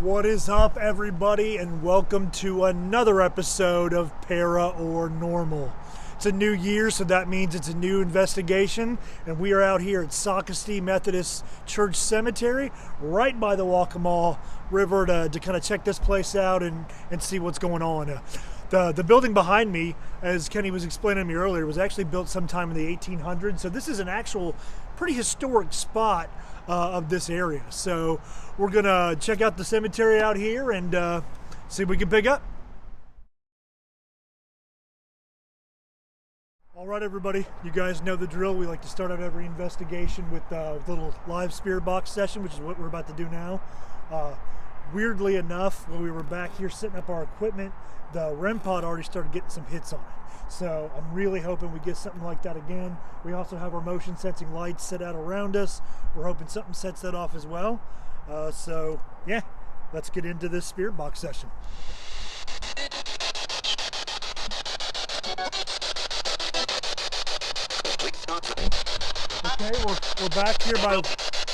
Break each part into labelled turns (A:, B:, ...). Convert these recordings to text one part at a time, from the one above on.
A: What is up, everybody, and welcome to another episode of Paranormal. It's a new year, so that means it's a new investigation, and we are out here at Socastee Methodist Church Cemetery, right by the Waccamaw River, to kind of check this place out and see what's going on. The building behind me, as Kenny was explaining to me earlier, was actually built sometime in the 1800s, so this is an actual pretty historic spot of this area. So we're gonna check out the cemetery out here and see if we can pick up. All right, everybody, you guys know the drill. We like to start out every investigation with a little live spirit box session, which is what we're about to do now. Weirdly enough, when we were back here setting up our equipment, the REM pod already started getting some hits on it. So I'm really hoping we get something like that again. We also have our motion sensing lights set out around us. We're hoping something sets that off as well. So yeah, let's get into this spirit box session. Okay, we're back here by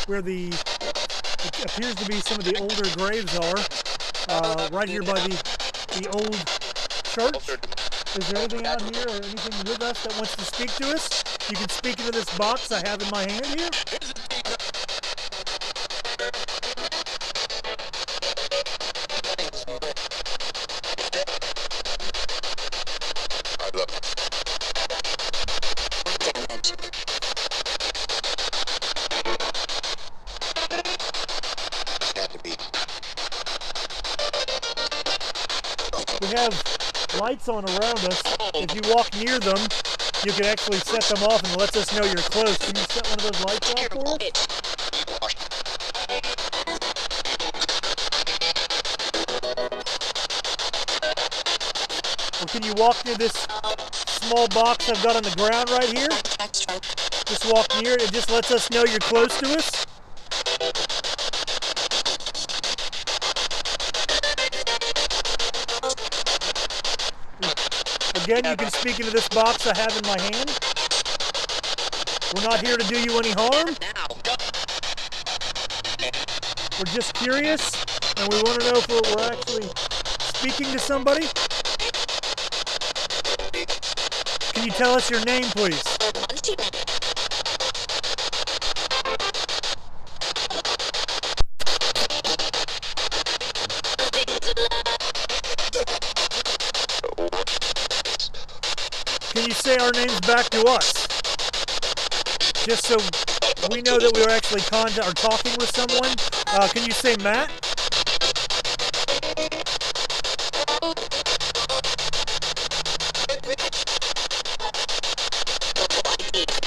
A: where it appears to be some of the older graves are. Right here by the old church. Is there anything out here or anything with us that wants to speak to us? You can speak into this box I have in my hand here. We have lights on around us. If you walk near them, you can actually set them off and it lets us know you're close. Can you set one of those lights off for us? Or can you walk near this small box I've got on the ground right here? Just walk near it. It just lets us know you're close to us. Again, you can speak into this box I have in my hand. We're not here to do you any harm. We're just curious, and we want to know if we're actually speaking to somebody. Can you tell us your name, please? Can you say our names back to us? Just so we know that we are actually talking with someone. Can you say Matt?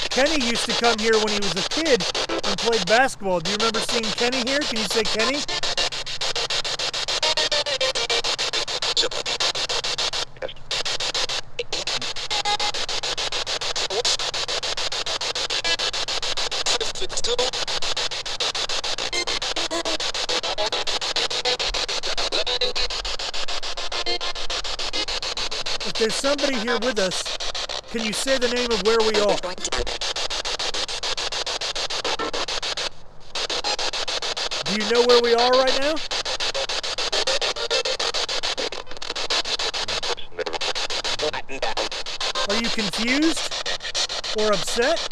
A: Kenny used to come here when he was a kid and played basketball. Do you remember seeing Kenny here? Can you say Kenny? If there's somebody here with us, can you say the name of where we are? Do you know where we are right now? Are you confused or upset?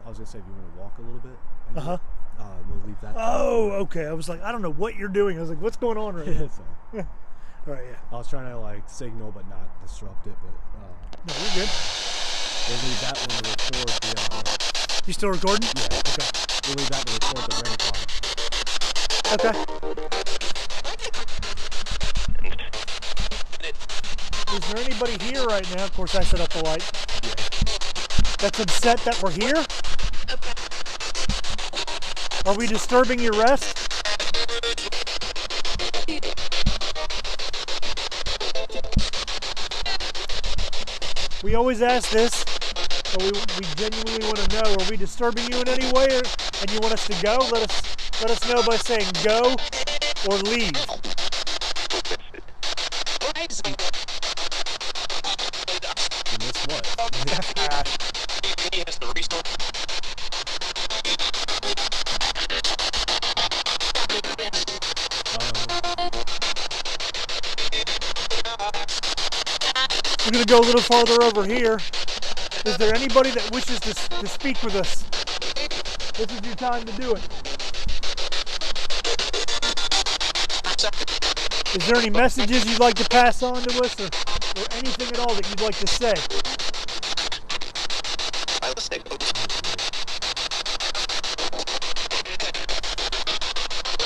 B: I was gonna say, if you want to walk a little bit.
A: Uh-huh.
B: we'll leave that.
A: Oh, okay. I was like, I don't know what you're doing. I was like, what's going on right now?
B: So,
A: All right, yeah.
B: I was trying to like signal but not disrupt it, but
A: No, you're good.
B: we'll leave that one to record the.
A: You still recording?
B: Yeah.
A: Okay.
B: We'll leave that to record the ring clock.
A: Okay. Is there anybody here right now? Of course, I set up the light.
B: Yeah.
A: That's upset that we're here? Are we disturbing your rest? We always ask this, but we genuinely want to know, are we disturbing you in any way, and you want us to go? Let us know by saying go or leave.
B: And this what?
A: We're going to go a little farther over here. Is there anybody that wishes to speak with us? This is your time to do it. Is there any messages you'd like to pass on to us, or anything at all that you'd like to say?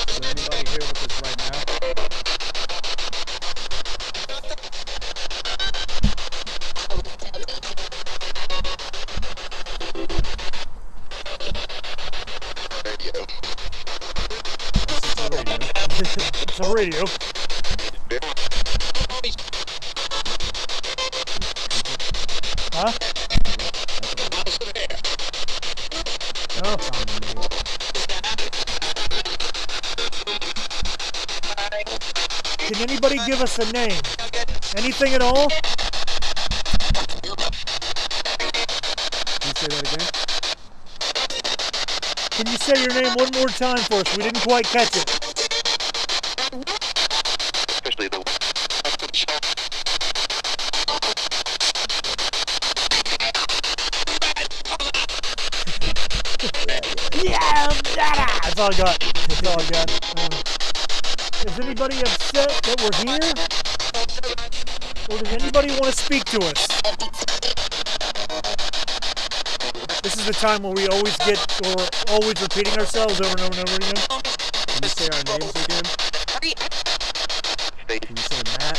B: Is there anybody here with us right now?
A: It's a radio. Huh? Oh. Can anybody give us a name? Anything at all?
B: Can you say that again?
A: Can you say your name one more time for us? We didn't quite catch it.
C: Especially the
A: Yeah, that's all I got. That's all I got. Is anybody upset that we're here? Or does anybody want to speak to us? This is the time where we always get, or always repeating ourselves over and over and over again.
B: Can you say our names again? Can you say Matt?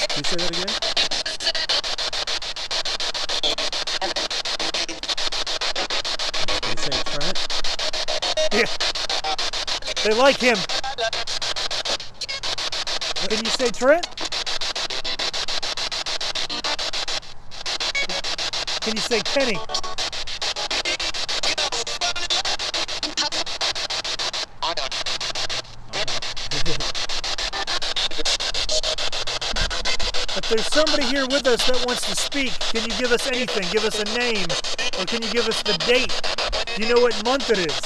B: Can you say that again? Can you say Trent?
A: Yeah. They like him. Can you say Trent? Can you say Kenny? If there's somebody here with us that wants to speak, can you give us anything? Give us a name, or can you give us the date? Do you know what month it is?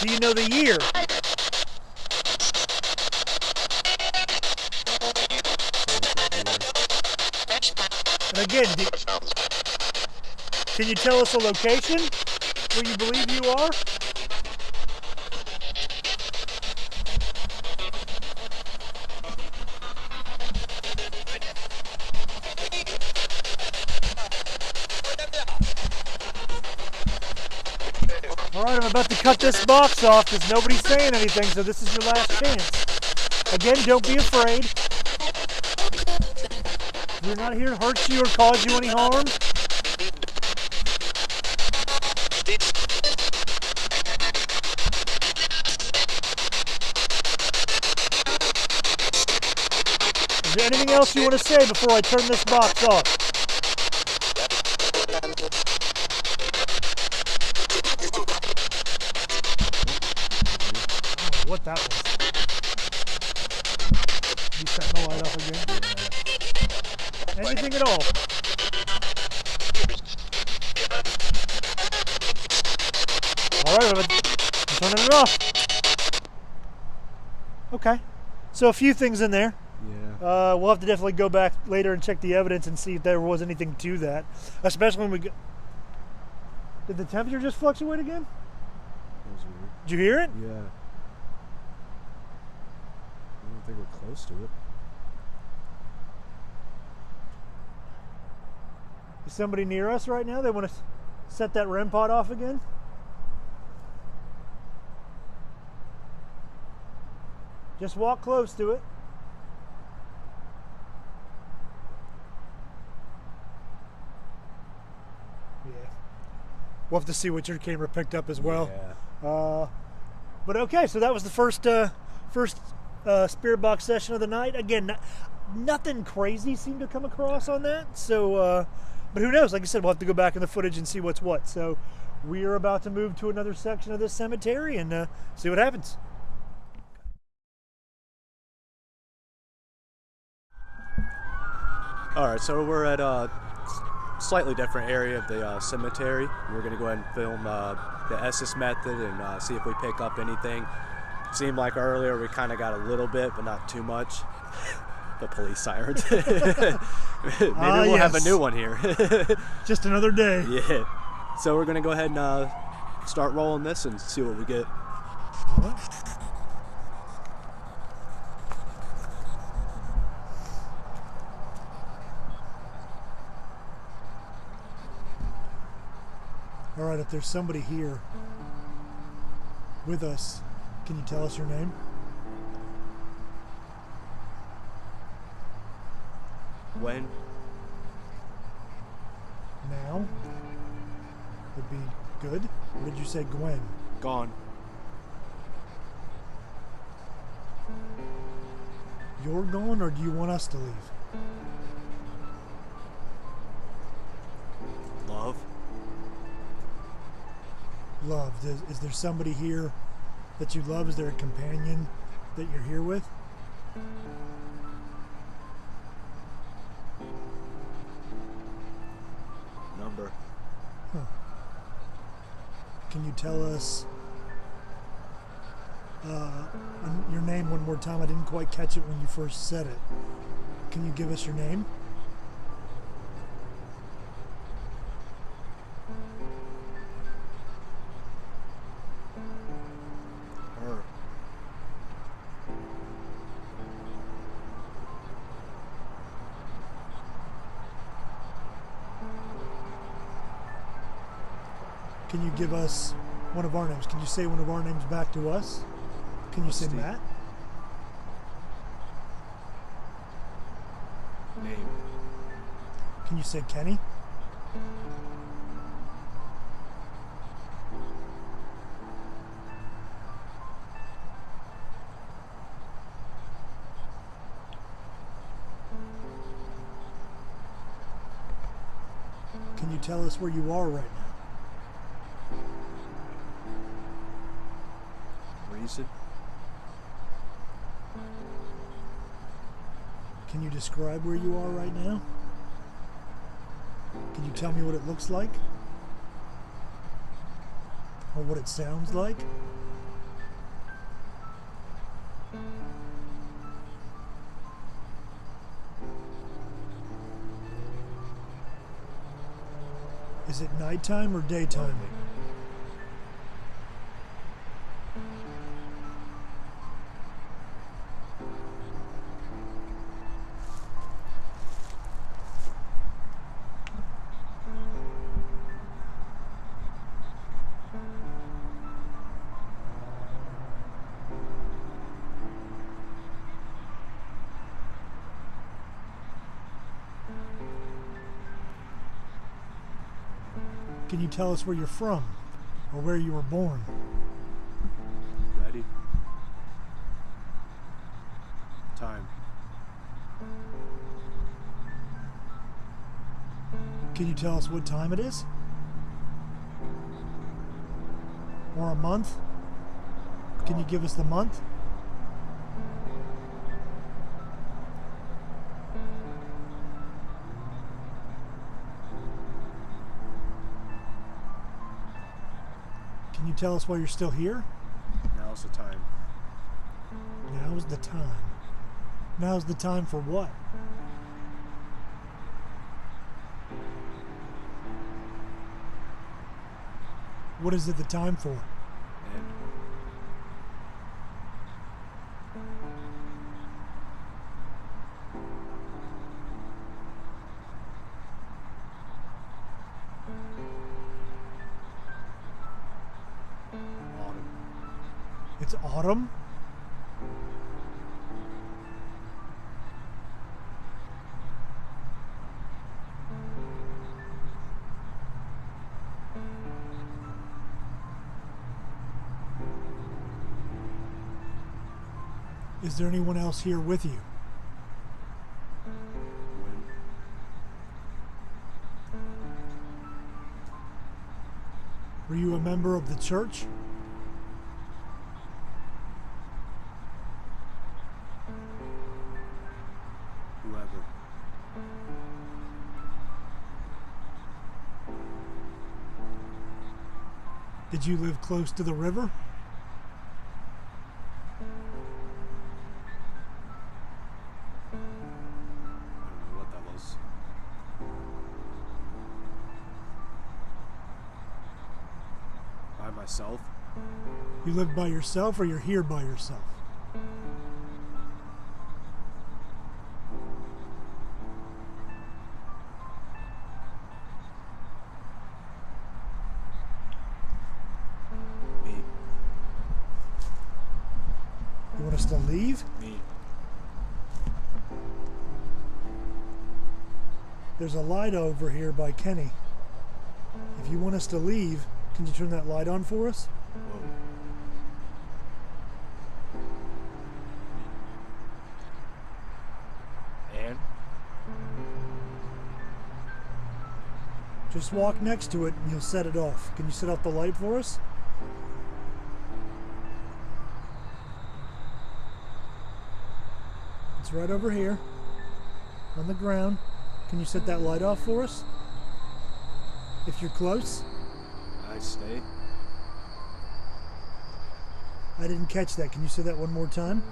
A: Do you know the year? And again, can you tell us a location where you believe you are? All right, I'm about to cut this box off because nobody's saying anything, so this is your last chance. Again, don't be afraid. We're not here to hurt you or cause you any harm. Is there anything else you want to say before I turn this box off? What that was. You setting the light up again? Anything at all? Alright, I'm turning it off. Okay. So a few things in there.
B: Yeah.
A: We'll have to definitely go back later and check the evidence and see if there was anything to that. Especially when we go. Did the temperature just fluctuate again?
B: That was weird.
A: Did you hear it?
B: Yeah. I don't think we're close to it.
A: Is somebody near us right now? They want to set that REM pod off again? Just walk close to it. Yeah. We'll have to see what your camera picked up as well.
B: Yeah.
A: But okay, so that was the first spirit box session of the night. Again, nothing crazy seemed to come across on that. So, but who knows? Like I said, we'll have to go back in the footage and see what's what. So we are about to move to another section of this cemetery and see what happens.
C: All right, so we're at a slightly different area of the cemetery. We're going to go ahead and film the Estes method and see if we pick up anything. Seemed like earlier we kind of got a little bit, but not too much. The police sirens. Maybe we'll have a new one here.
A: Just another day.
C: Yeah. So we're going to go ahead and start rolling this and see what we get.
A: All right, if there's somebody here with us, can you tell us your name?
C: When?
A: Now would be good. Or did you say Gwen?
C: Gone.
A: You're going, or do you want us to leave?
C: Love?
A: Love. Is there somebody here that you love? Is there a companion that you're here with?
C: Number?
A: Huh. Can you tell us your name one more time? I didn't quite catch it when you first said it. Can you give us your name?
C: Her.
A: Can you give us one of our names? Can you say one of our names back to us? Can you say
C: Steve.
A: Matt?
C: Name?
A: Can you say Kenny? Can you tell us where you are right now?
C: Reason?
A: Can you describe where you are right now? Can you tell me what it looks like? Or what it sounds like? Is it nighttime or daytime? Can you tell us where you're from or where you were born?
C: Ready? Time.
A: Can you tell us what time it is? Or a month? Can you give us the month? Can you tell us why you're still here?
C: Now's the time.
A: Now's the time. Now's the time for what? What is it the time for?
C: And autumn.
A: It's autumn? Is there anyone else here with you?
C: When?
A: Were you a member of the church?
C: Whoever.
A: Did you live close to the river?
C: I don't know what that was. By myself?
A: You live by yourself or you're here by yourself?
C: Me.
A: You want us to leave?
C: Me.
A: There's a light over here by Kenny. If you want us to leave, can you turn that light on for us?
C: Whoa. And?
A: Just walk next to it and you'll set it off. Can you set off the light for us? It's right over here on the ground. Can you set that light off for us? If you're close?
C: I stay.
A: I didn't catch that. Can you say that one more time?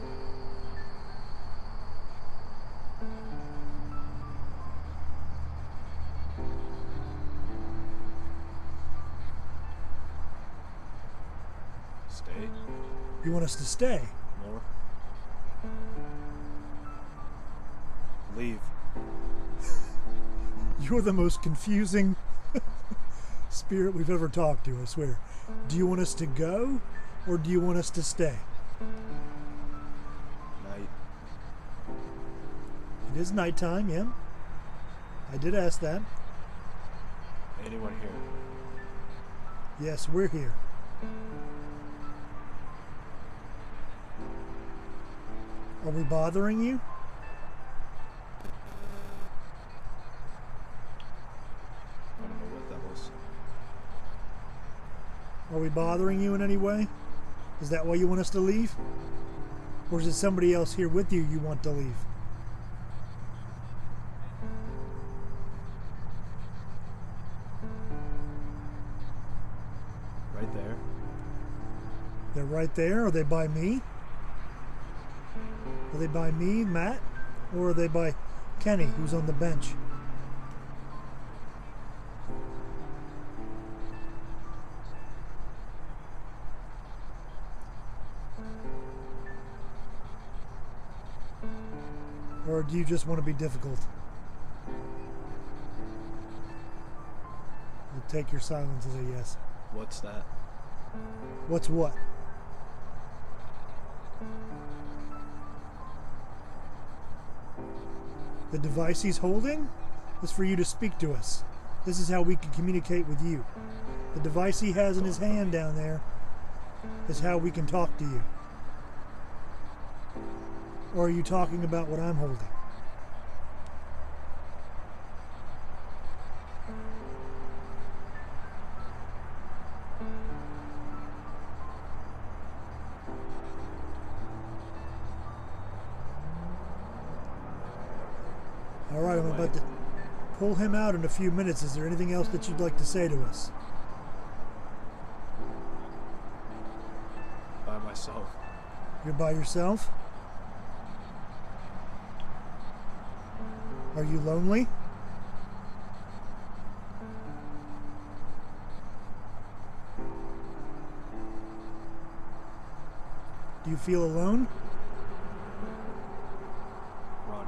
C: Stay.
A: You want us to stay?
C: More. Leave.
A: You're the most confusing spirit we've ever talked to, I swear. Do you want us to go or do you want us to stay?
C: Night.
A: It is nighttime, yeah. I did ask that.
C: Anyone here?
A: Yes, we're here. Are we bothering you?
C: I don't know what that was.
A: Are we bothering you in any way? Is that why you want us to leave? Or is it somebody else here with you want to leave?
C: Right there.
A: They're right there. Are they by me? Are they by me, Matt? Or are they by Kenny, who's on the bench? Or do you just want to be difficult? I'll take your silence as a yes.
C: What's that?
A: What's what? The device he's holding is for you to speak to us. This is how we can communicate with you. The device he has in his hand down there is how we can talk to you. Or are you talking about what I'm holding? All right, I'm about to pull him out in a few minutes. Is there anything else that you'd like to say to us?
C: By myself.
A: You're by yourself? Are you lonely? Do you feel alone?
C: Run.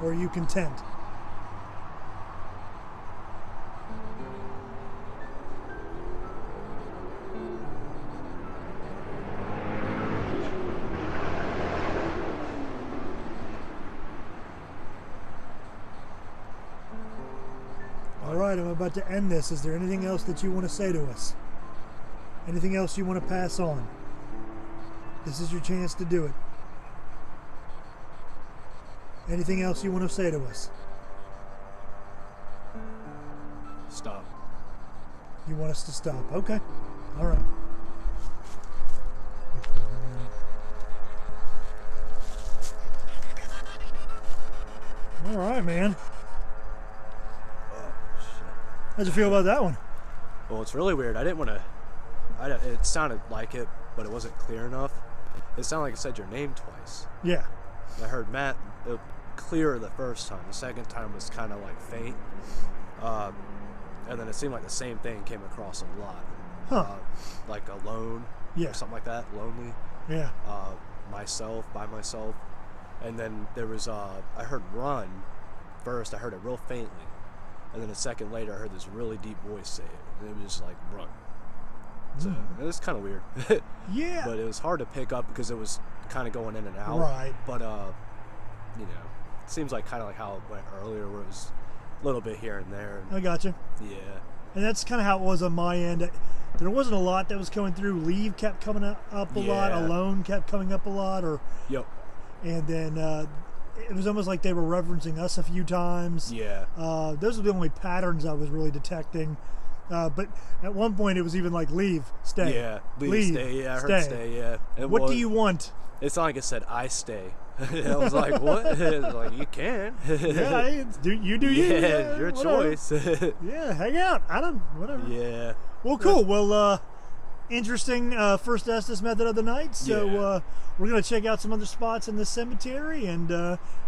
A: Or are you content? All right, I'm about to end this. Is there anything else that you want to say to us? Anything else you want to pass on? This is your chance to do it. Anything else you want to say to us?
C: Stop.
A: You want us to stop? Okay. All right. All right, man. How'd you feel about that one?
C: Well, it's really weird. I didn't want to. It sounded like it, but it wasn't clear enough. It sounded like it said your name twice.
A: Yeah.
C: I heard Matt clearer the first time. The second time was kind of like faint. And then it seemed like the same thing came across a lot.
A: Huh.
C: Like alone.
A: Yeah.
C: Or something like that. Lonely.
A: Yeah.
C: Myself, by myself. And then there was, I heard run first. I heard it real faintly. And then a second later, I heard this really deep voice say it. And it was just like, run. So it was kind of weird.
A: Yeah.
C: But it was hard to pick up because it was kind of going in and out.
A: Right.
C: But, you know, it seems like kind of like how it went earlier where it was a little bit here and there.
A: I got you.
C: Yeah.
A: And that's kind of how it was on my end. There wasn't a lot that was coming through. Leave kept coming up a lot.
C: Yeah.
A: Alone kept coming up a lot.
C: Yep.
A: And then it was almost like they were referencing us a few times.
C: Yeah.
A: Those are the only patterns I was really detecting. But at one point it was even like leave, stay.
C: Yeah. Leave, stay. Yeah, I heard stay. Yeah.
A: What do you want?
C: It's not like it said, I stay. I was like, what? It was like, you can.
A: Yeah, you do you.
C: Yeah, your
A: whatever.
C: choice.
A: Yeah, hang out. I don't, whatever.
C: Yeah.
A: Well, cool. Well, interesting first Estes method of the night. So
C: Yeah.
A: we're going to check out some other spots in the cemetery and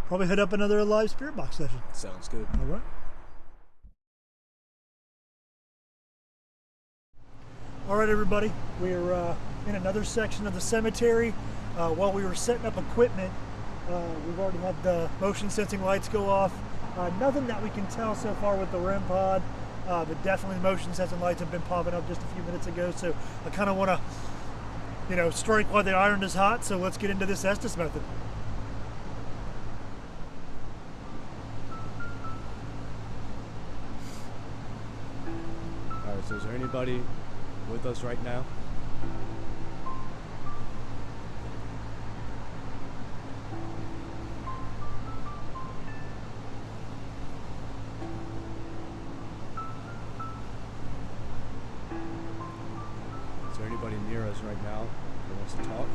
A: probably hit up another live spirit box session.
C: Sounds good.
A: All right. All right, everybody. We're in another section of the cemetery. While we were setting up equipment, we've already had the motion sensing lights go off. Nothing that we can tell so far with the REM pod, but definitely the motion sensing lights have been popping up just a few minutes ago. So I kind of want to, strike while the iron is hot. So let's get into this Estes method.
C: All right, so is there anybody with us right now? Is there anybody near us right now that wants to talk?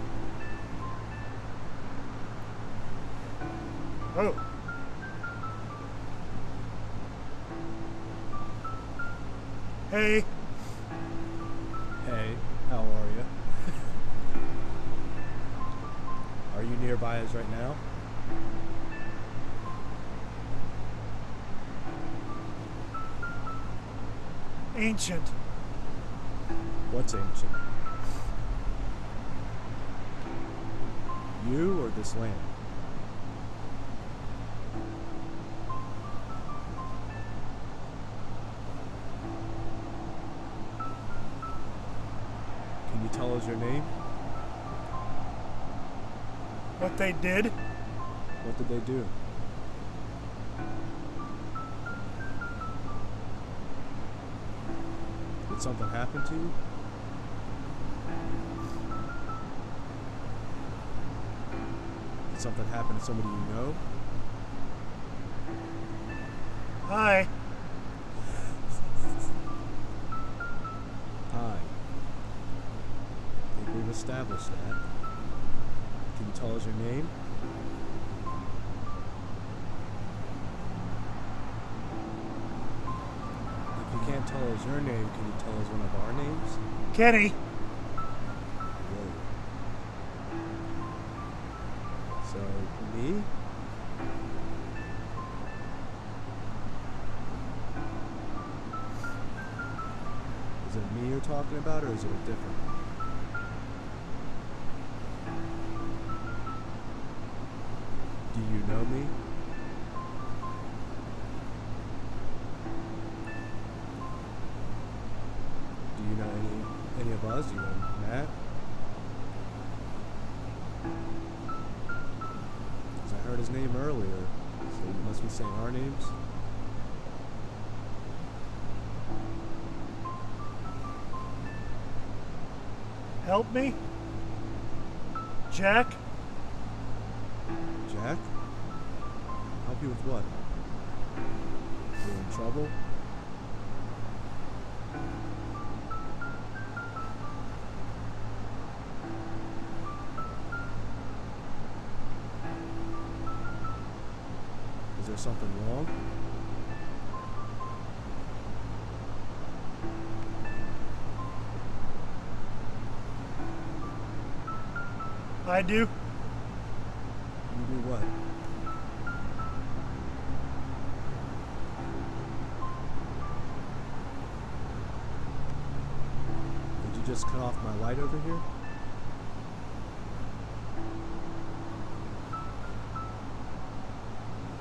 A: Oh. Hey.
C: Hey, how are you? Are you nearby us right now?
A: Ancient.
C: What's ancient? You or this land? Can you tell us your name?
A: What they did?
C: What did they do? Did something happen to you? Did something happen to somebody you know?
A: Hi.
C: Hi. I think we've established that. Can you tell us your name? If you can't tell us your name, can you tell us one of our names?
A: Kenny.
C: Whoa. Me? Is it me you're talking about, or is it a different one? Do you know me? Do you know any of us? Do you know Matt? 'Cause I heard his name earlier, so you must be saying our names.
A: Help me? Jack?
C: Jack? Help you with what? You're in trouble? Is there something wrong?
A: I do.
C: You do what? Did you just cut off my light over here?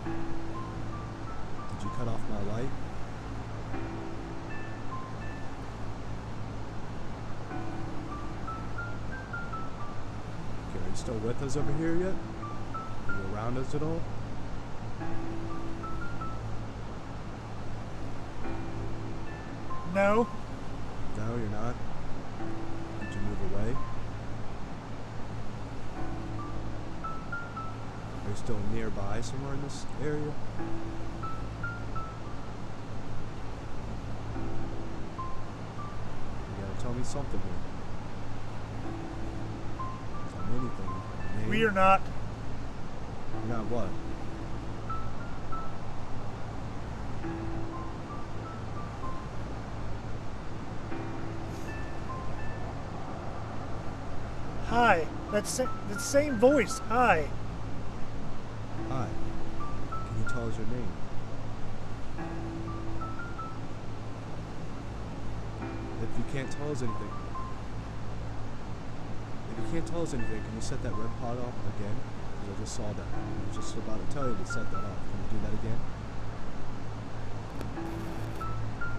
C: Did you cut off my light? Okay, are you still with us over here yet? Are you around us at all?
A: No.
C: No, you're not. Did you move away? Are you still nearby somewhere in this area? You gotta tell me something here. Tell me anything. Name?
A: We are not.
C: You're not what?
A: Hi. That's the same voice. Hi.
C: Hi. Can you tell us your name? If you can't tell us anything. If you can't tell us anything, can you set that REM pod off again? Because I just saw that. I was just about to tell you to set that off. Can you do that again?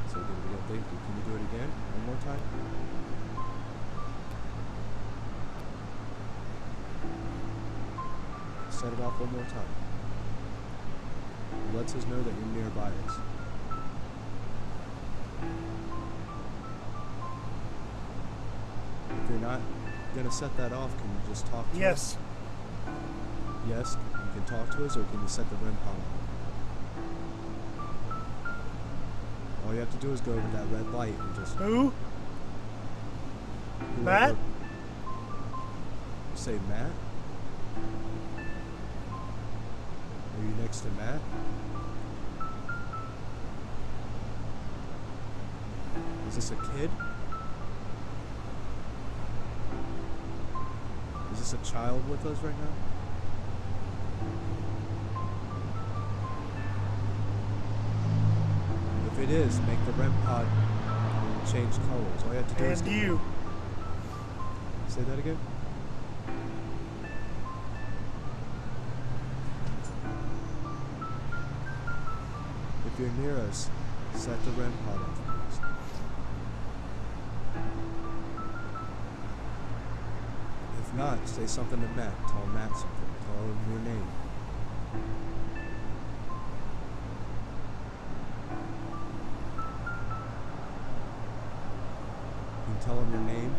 C: So did we get thank you. Can you do it again? One more time? Set it off one more time. It lets us know that you're nearby us. If you're not gonna set that off, can you just talk to us?
A: Yes.
C: Yes, you can talk to us, or can you set the REM pod off? All you have to do is go over that red light and just...
A: Who?
C: whoever-
A: Matt?
C: You say Matt? Are you next to Matt? Is this a kid? Is this a child with us right now? If it is, make the REM pod change colors. All you have to do is...
A: And you.
C: Say that again? If you're near us, set the REM pod off, please. If not, say something to Matt. Tell Matt something. Tell him your name. Can you tell him your name?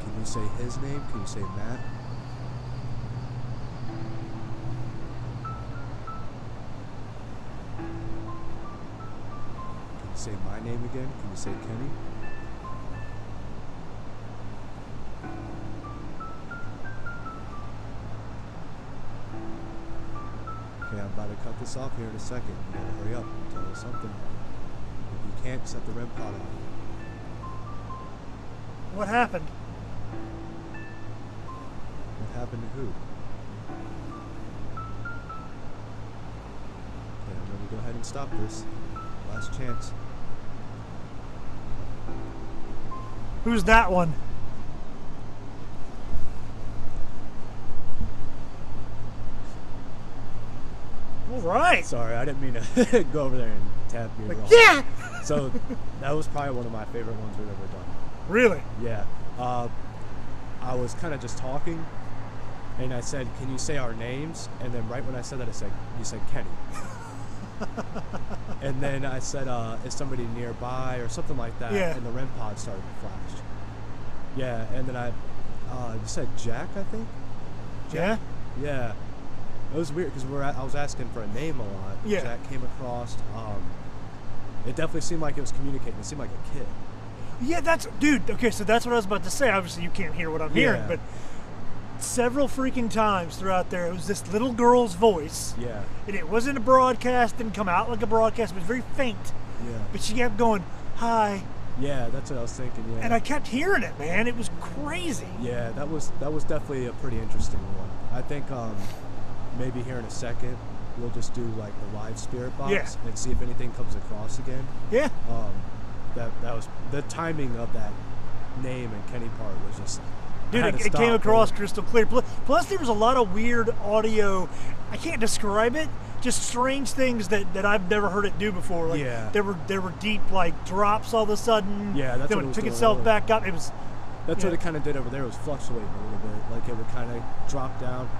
C: Can you say his name? Can you say Matt? Can you say my name again? Can you say Kenny? Okay, I'm about to cut this off here in a second. You gotta hurry up and tell us something. If you can't, set the REM pod off.
A: What happened?
B: What happened to who? Okay, I'm gonna go ahead and stop this. Last chance.
A: Who's that one? All right.
B: Sorry, I didn't mean to go over there and tap you.
A: Like,
B: wrong.
A: yeah.
B: So that was probably one of my favorite ones we've ever done.
A: Really?
B: Yeah. I was kind of just talking, and I said, "Can you say our names?" And then right when I said that, you said Kenny. And then I said, "Is somebody nearby?" or something like that.
A: Yeah.
B: And the REM pod started to flash. Yeah. And then you said Jack, I think.
A: Yeah.
B: Yeah. It was weird because I was asking for a name a lot.
A: Yeah.
B: Jack came across. It definitely seemed like it was communicating. It seemed like a kid.
A: Yeah, dude. Okay, so that's what I was about to say. Obviously, you can't hear what I'm hearing,
B: Yeah.
A: but several freaking times throughout there, it was this little girl's voice.
B: Yeah.
A: And it wasn't a broadcast, didn't come out like a broadcast, it was very faint.
B: Yeah.
A: But she kept going, hi.
B: Yeah, that's what I was thinking. Yeah.
A: And I kept hearing it, man. It was crazy.
B: Yeah, that was definitely a pretty interesting one. I think maybe here in a second we'll just do like the live spirit box
A: Yeah.
B: and see if anything comes across again.
A: Yeah.
B: That was the timing of that name and Kenny part was just.
A: Dude,
B: I had to
A: it came
B: stop,
A: across
B: man.
A: crystal clear. Plus, there was a lot of weird audio. I can't describe it. Just strange things that I've never heard it do before. Like
B: Yeah.
A: there were deep like drops all of a sudden.
B: Yeah, that's
A: then
B: what
A: would
B: it was
A: pick
B: doing
A: itself
B: earlier.
A: back up. It was.
B: That's
A: Yeah.
B: what it kind of did over there. It was fluctuating a little bit. Like it would kind of drop down.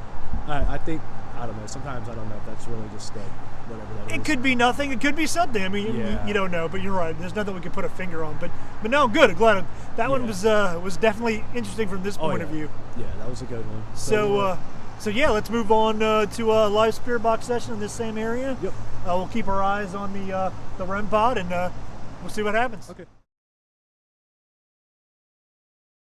B: I think, I don't know. Sometimes I don't know if that's really just whatever that is.
A: It could be nothing. It could be something. I mean,
B: Yeah.
A: you don't know, but you're right. There's nothing we could put a finger on. But no, good. I'm glad that one
B: Yeah.
A: was definitely interesting from this
B: Oh,
A: point
B: yeah.
A: of view.
B: Yeah, that was a good one.
A: So yeah, let's move on to a live spirit box session in this same area.
B: Yep.
A: We'll keep our eyes on the REM pod and we'll see what happens.
B: Okay.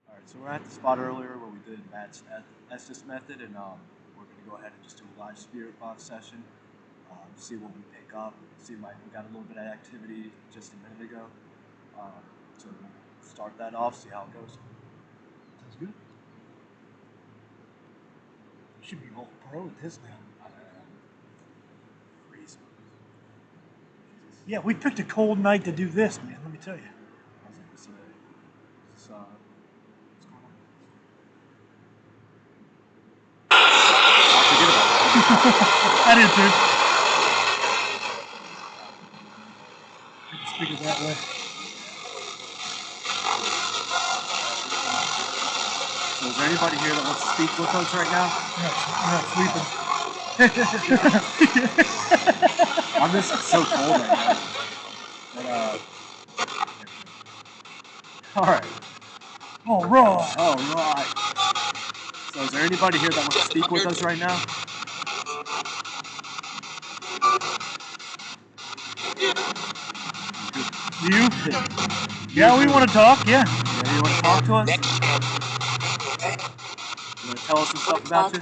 C: All right, so we're at the spot earlier where we did Matt's Estes method, and we're going to go ahead and just do a live spirit box session, see what we pick up. Seemed like we got a little bit of activity just a minute ago, so we'll start that off, see how it goes.
A: Sounds good. You should be all pro at this now.
C: Freeze.
A: Yeah, we picked a cold night to do this, man. Let me tell you.
C: I was going to say, what's going on? Forget about that.
A: I did too. Speak it that way.
C: So is there anybody here that wants to speak with us right now?
A: You're not sleeping.
C: I'm just so cold right now. But, all right.
A: All right.
C: All right. So is there anybody here that wants to speak with us right now?
A: You? Yeah, we want to talk. Yeah.
C: Yeah, you want to talk to us? You want to tell us some stuff about you?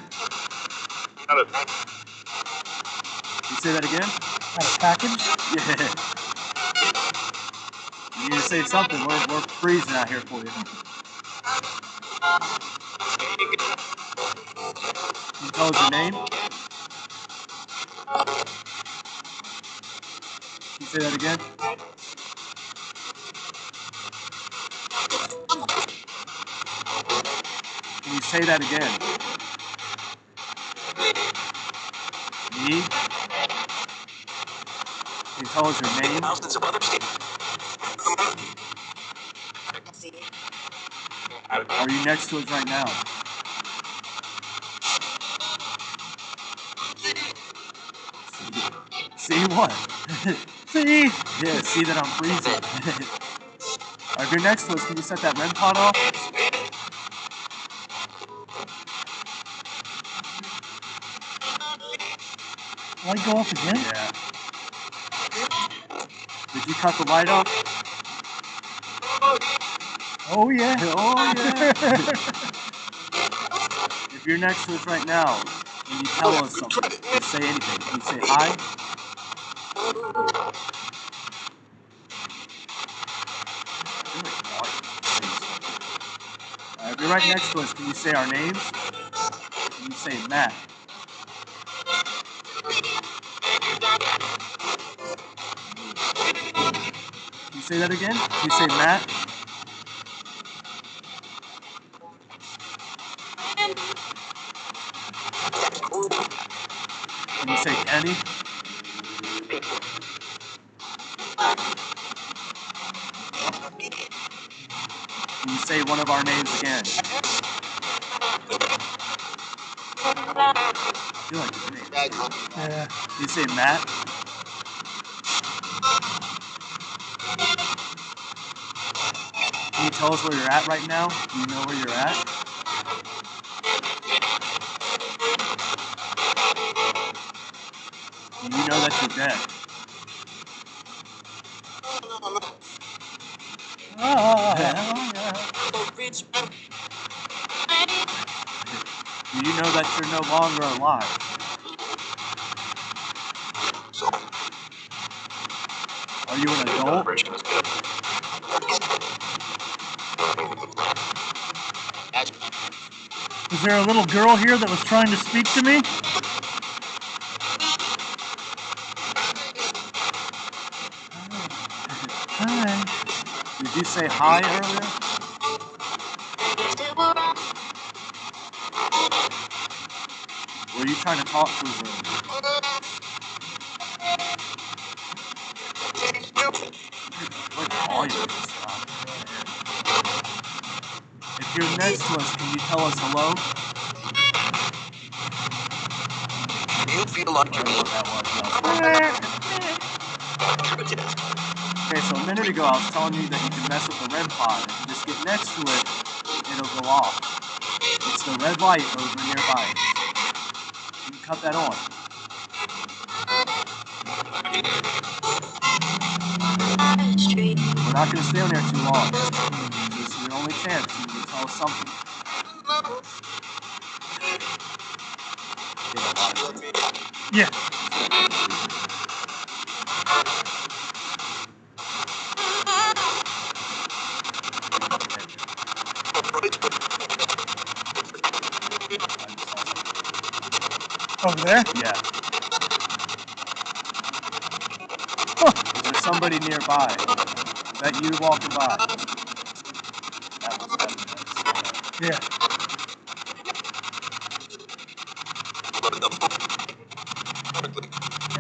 C: You say that again?
A: Got a package?
C: Yeah. You need to say something. We're freezing out here for you. Can you tell us your name? Can you say that again? Can you say that again? Me? Can you tell us your name? Are you next to us right now? See what?
A: See?
C: Yeah, see that I'm freezing. Alright, if you're next to us, can you set that REM pod off?
A: Light go off again?
C: Yeah. Did you cut the light off?
A: Oh yeah.
C: Oh yeah. If you're next to us right now, and you tell us something, can you say anything? Can you say hi? you're right next to us, can you say our names? Can you say Matt? Can you say that again? Can you say Matt? Can you say Kenny? Can you say one of our names again? I feel like your name.
A: Yeah.
C: Can you say Matt? Can you tell us where you're at right now? Do you know where you're at? Do you know that you're dead? Do you know that you're no longer alive? Are you an adult?
A: Was there a little girl here that was trying to speak to me? Hi.
C: Did you say hi earlier? Were you trying to talk to us earlier? What are you? If you're next to us, can you tell us hello?
D: You feel like
C: I don't know what that was. Okay, so a minute ago I was telling you that you can mess with the REM pod. If you just get next to it, it'll go off. It's the red light over nearby. You can cut that on. We're not going to stay on there too long. This is your only chance. You can tell us something.
A: Yeah. Over there?
C: Yeah.
A: Huh.
C: Is there somebody nearby? Is that you walking by? That was evidence.
A: Yeah.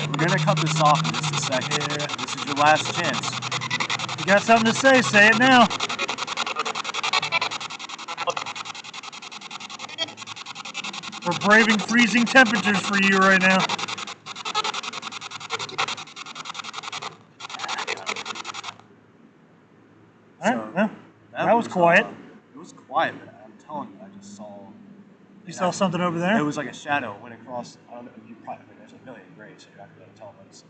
C: We're gonna cut this off in just a second.
A: Yeah.
C: This is your last chance.
A: You got something to say it now. We're braving freezing temperatures for you right now. Alright, well, that was quiet.
C: It was quiet, but I'm telling you, I just saw.
A: You saw something over there?
C: It was like a shadow went across. I don't know. You probably. I mean, there's a million grays, so you're not gonna tell. But it's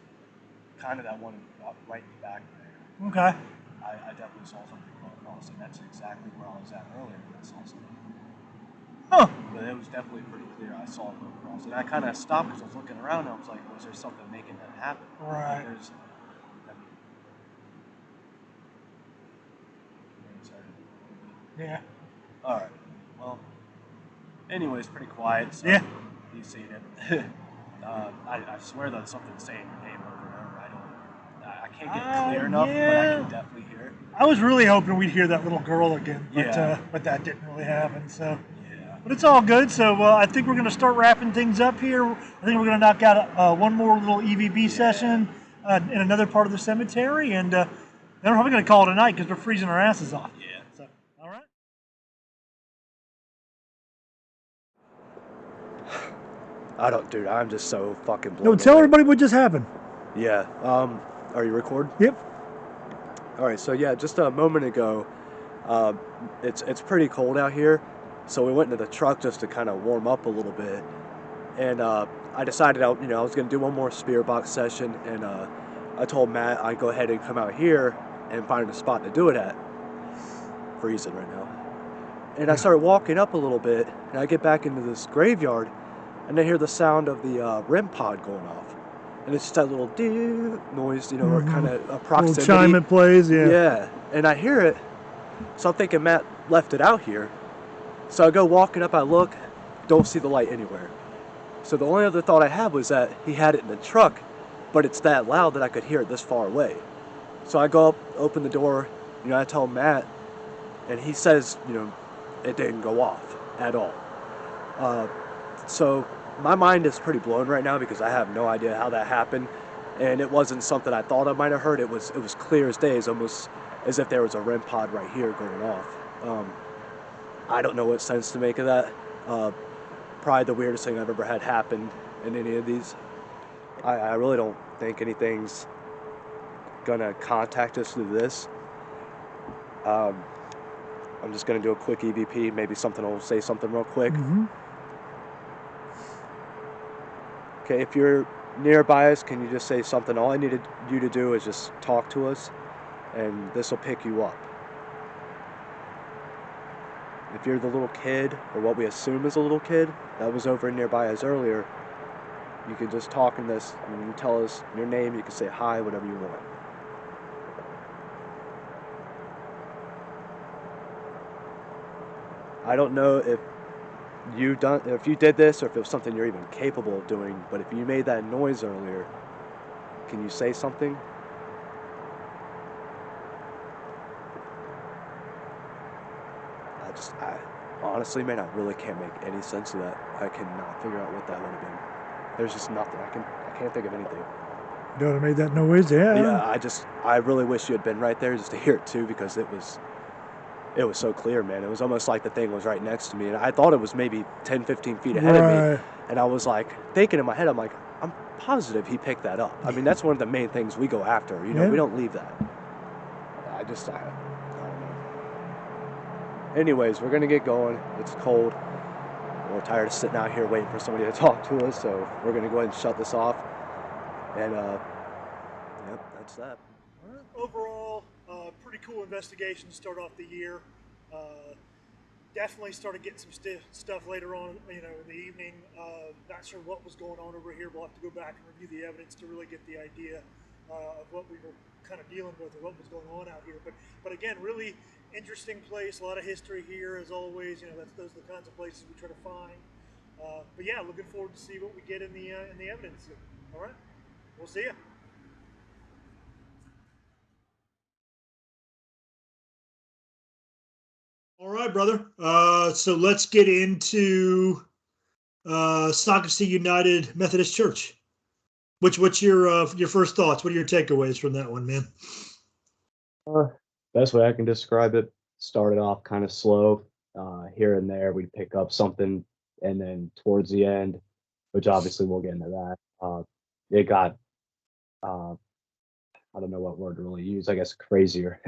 C: kind of that one right in the back there.
A: Okay.
C: I definitely saw something go across, and that's exactly where I was at earlier when I saw something.
A: Huh.
C: But it was definitely pretty clear. I saw it go across, and I kind of stopped because I was looking around. And I was like, was there something making that happen?
A: Right.
C: There's.
A: Yeah.
C: All right. Well. Anyways, pretty quiet. So
A: Yeah.
C: You've seen it. I swear that something's saying your name over and over. I can't get it clear enough, but I
A: yeah.
C: can definitely hear it.
A: I was really hoping we'd hear that little girl again, but
C: Yeah.
A: but that didn't really happen. So,
C: Yeah.
A: but it's all good. So I think we're going to start wrapping things up here. I think we're going to knock out one more little EVB session in another part of the cemetery, and then we're probably going to call it a night because we're freezing our asses off.
C: Yeah.
A: So, all right.
C: Dude, I'm just so fucking blown
A: No, tell
C: away.
A: everybody what just happened.
C: Yeah. Are you recording?
A: Yep.
C: All right. So yeah, just a moment ago, it's pretty cold out here, so we went into the truck just to kind of warm up a little bit, and I decided I was gonna do one more spirit box session, and I told Matt I'd go ahead and come out here and find a spot to do it at. Freezing right now. And I started walking up a little bit, and I get back into this graveyard, and I hear the sound of the REM pod going off. And it's just that little doo noise, or kind of a proximity.
A: Little chime it plays, yeah.
C: Yeah, and I hear it, so I'm thinking Matt left it out here. So I go walking up, I look, don't see the light anywhere. So the only other thought I had was that he had it in the truck, but it's that loud that I could hear it this far away. So I go up, open the door, I tell Matt, and he says, it didn't go off at all. So my mind is pretty blown right now because I have no idea how that happened, and it wasn't something I thought I might have heard. It was clear as day, it's almost as if there was a REM pod right here going off. I don't know what sense to make of that. Probably the weirdest thing I've ever had happen in any of these. I really don't think anything's gonna contact us through this. I'm just gonna do a quick EVP. Maybe something will say something real quick.
A: Mm-hmm.
C: Okay, if you're nearby us, can you just say something? All I needed you to do is just talk to us, and this will pick you up. If you're the little kid, or what we assume is a little kid, that was over nearby us earlier, you can just talk in this, and you tell us your name, you can say hi, whatever you want. I don't know if you did this, or if it was something you're even capable of doing, but if you made that noise earlier, can you say something? I honestly, man, I really can't make any sense of that. I cannot figure out what that would have been. There's just nothing. I can't think of anything.
A: You know what made that noise? Yeah.
C: Yeah, I really wish you had been right there just to hear it too, because it was so clear, man. It was almost like the thing was right next to me, and I thought it was maybe 10, 15 feet ahead of me. And I was like thinking in my head, I'm like, I'm positive he picked that up. I mean, that's one of the main things we go after. We don't leave that. I don't know. Anyways, we're gonna get going. It's cold. We're tired of sitting out here waiting for somebody to talk to us, so we're gonna go ahead and shut this off. And yep, that's that.
A: Overall, pretty cool investigation to start off the year. Definitely started getting some stuff later on, in the evening. Not sure what was going on over here. We'll have to go back and review the evidence to really get the idea of what we were kind of dealing with or what was going on out here. But again, really interesting place. A lot of history here, as always. Those are the kinds of places we try to find. But yeah, looking forward to see what we get in the evidence. All right, we'll see you. All right, brother. So let's get into Socastee United Methodist Church. What's your first thoughts? What are your takeaways from that one, man?
E: Best way I can describe it, started off kind of slow. Here and there, we'd pick up something, and then towards the end, which obviously we'll get into that, it got, I don't know what word to really use, I guess crazier,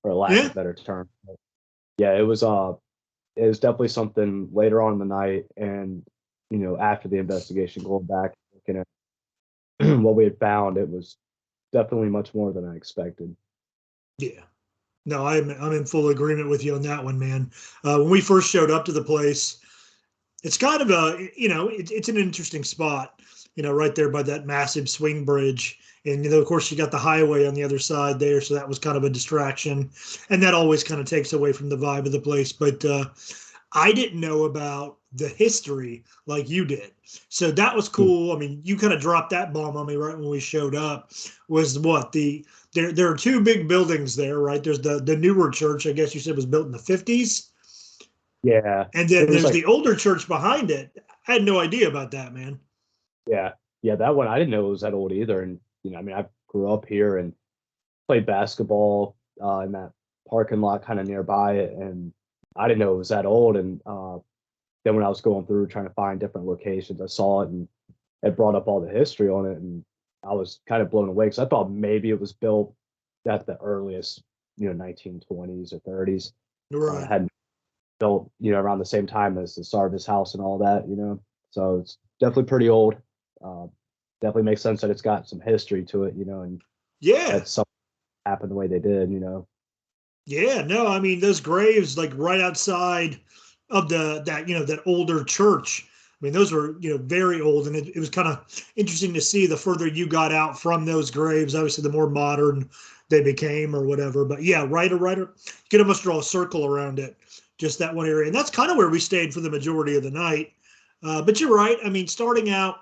E: for lack of a better term. But yeah, it was definitely something later on in the night, and after the investigation, going back looking at what we had found, it was definitely much more than I expected.
A: Yeah. No, I'm in full agreement with you on that one, man. When we first showed up to the place, it's kind of it's an interesting spot, right there by that massive swing bridge. And, of course, you got the highway on the other side there, so that was kind of a distraction. And that always kind of takes away from the vibe of the place. But I didn't know about the history like you did. So that was cool. I mean, you kind of dropped that bomb on me right when we showed up. Was what? There are two big buildings there, right? There's the newer church, I guess you said was built in the 50s.
E: Yeah.
A: And then there's the older church behind it. I had no idea about that, man.
E: Yeah, that one I didn't know it was that old either. And I grew up here and played basketball in that parking lot kind of nearby it, and I didn't know it was that old. And then when I was going through trying to find different locations, I saw it and it brought up all the history on it, and I was kind of blown away because I thought maybe it was built at the earliest, 1920s or 30s.
A: Right.
E: Hadn't built, around the same time as the Sarvis house and all that, So it's definitely pretty old. Definitely makes sense that it's got some history to it, and that something happened the way they did,
A: Yeah, no, I mean those graves like right outside of that older church. I mean, those were, very old, and it was kind of interesting to see the further you got out from those graves. Obviously, the more modern they became or whatever. But yeah, you could almost draw a circle around it just that one area. And that's kind of where we stayed for the majority of the night. But you're right. I mean, starting out,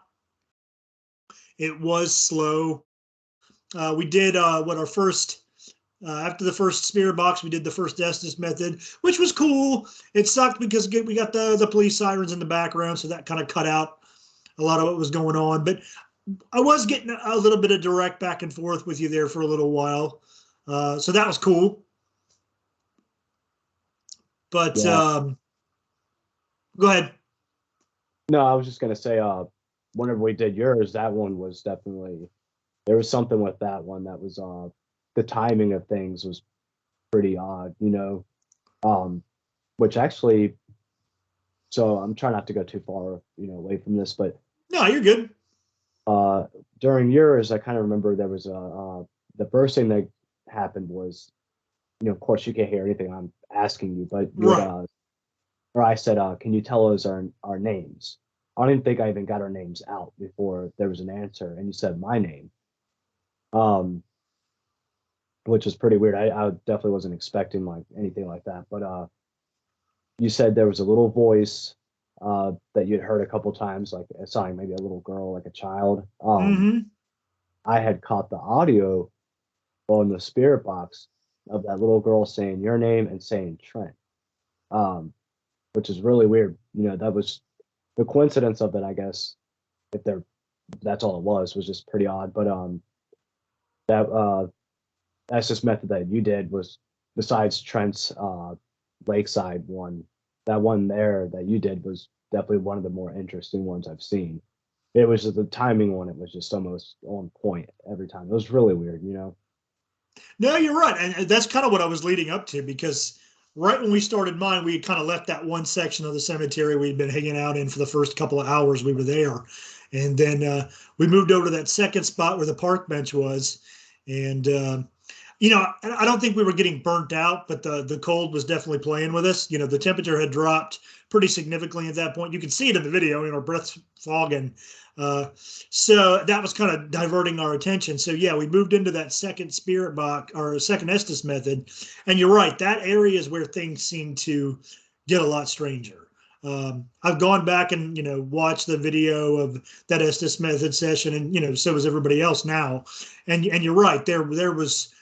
A: it was slow. We did what our first after the first spirit box, we did the first Estes method, which was cool. It sucked because we got the police sirens in the background, so that kind of cut out a lot of what was going on. But I was getting a little bit of direct back and forth with you there for a little while, so that was cool. But
E: Yeah.
A: Go ahead.
E: No, I was just gonna say, whenever we did yours, that one was definitely there was something with that one that was the timing of things was pretty odd, which actually, so I'm trying not to go too far, away from this, but
A: No, you're good.
E: during yours, I kind of remember there was the first thing that happened was, of course you can't hear anything I'm asking you, but you had,
A: Right.
E: or I said, can you tell us our names? I don't even think I even got our names out before there was an answer, and you said my name, um, which was pretty weird. I definitely wasn't expecting like anything like that, but you said there was a little voice that you'd heard a couple times, like sounding maybe a little girl, like a child.
A: Mm-hmm.
E: I had caught the audio on the spirit box of that little girl saying your name and saying Trent, um, which is really weird. That was the coincidence of it, I guess. If there, that's all it was just pretty odd. But that that's just method that you did was besides Trent's Lakeside one. That one there that you did was definitely one of the more interesting ones I've seen. It was just the timing on it was just almost on point every time. It was really weird.
A: No, you're right. And that's kind of what I was leading up to because right when we started mine, we had kind of left that one section of the cemetery we'd been hanging out in for the first couple of hours we were there. And then we moved over to that second spot where the park bench was. And, I don't think we were getting burnt out, but the cold was definitely playing with us. The temperature had dropped pretty significantly at that point. You can see it in the video, our breath's fogging. So that was kind of diverting our attention. So yeah, we moved into that second spirit box or second Estes method, and you're right. That area is where things seem to get a lot stranger. I've gone back and watched the video of that Estes method session, and so is everybody else now. And you're right. There was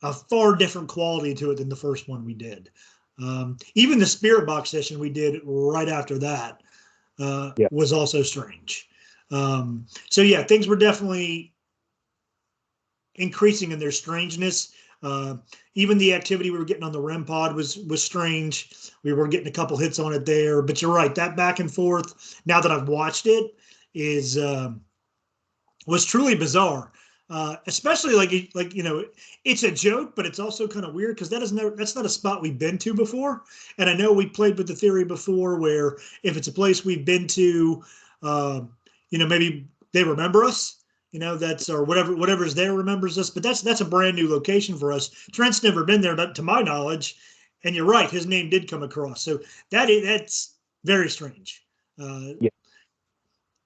A: a far different quality to it than the first one we did. Even the spirit box session we did right after that
E: Yeah.
A: was also strange. So yeah, things were definitely increasing in their strangeness. Uh, Even the activity we were getting on the REM pod was strange. We were getting a couple hits on it there, but you're right. That back and forth. Now that I've watched it, is was truly bizarre. Especially it's a joke, but it's also kind of weird because that's not a spot we've been to before. And I know we played with the theory before where if it's a place we've been to, maybe they remember us. That's or whatever's there remembers us. But that's a brand new location for us. Trent's never been there, to my knowledge. And you're right, his name did come across. So that's very strange. Uh,
E: Yeah.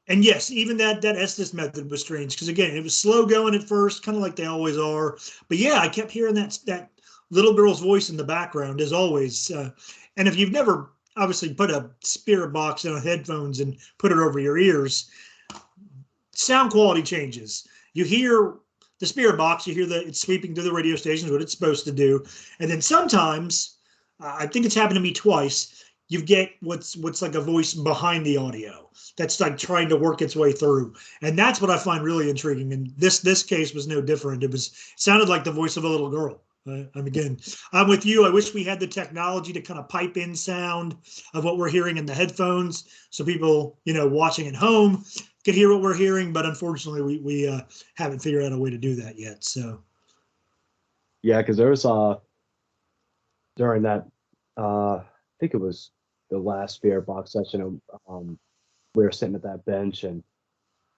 A: and yes, even that Estes method was strange because again, it was slow going at first, kind of like they always are. But yeah, I kept hearing that little girl's voice in the background as always. And if you've never obviously put a spirit box on headphones and put it over your ears, sound quality changes. You hear the spirit box, you hear that it's sweeping through the radio stations, what it's supposed to do, and then sometimes, I think it's happened to me twice. You get what's like a voice behind the audio that's like trying to work its way through, and that's what I find really intriguing. And this case was no different. It sounded like the voice of a little girl. Again, I'm with you. I wish we had the technology to kind of pipe in sound of what we're hearing in the headphones, so people watching at home could hear what we're hearing. But unfortunately, we haven't figured out a way to do that yet. So
E: Yeah, because there was during that I think it was the last spirit box session. We were sitting at that bench, and